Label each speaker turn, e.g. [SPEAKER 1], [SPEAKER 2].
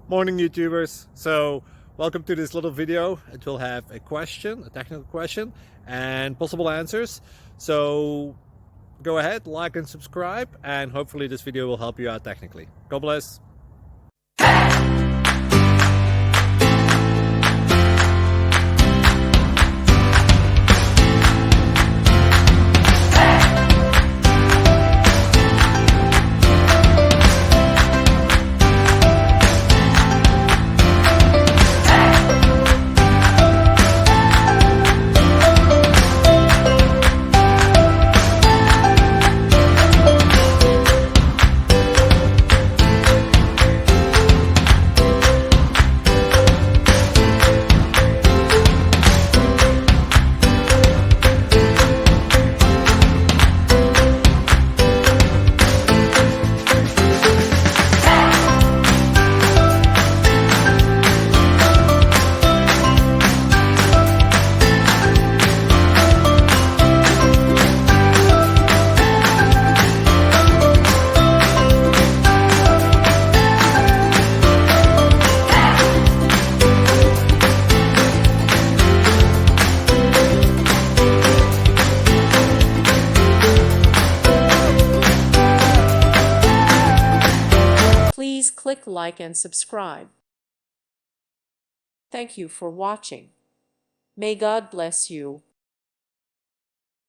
[SPEAKER 1] Morning YouTubers. So welcome to this little video. It will have a question, a technical question, and possible answers. So go ahead, like and subscribe, and hopefully this video will help you out technically. God bless.
[SPEAKER 2] Please click like and subscribe. Thank you for watching. May God bless you.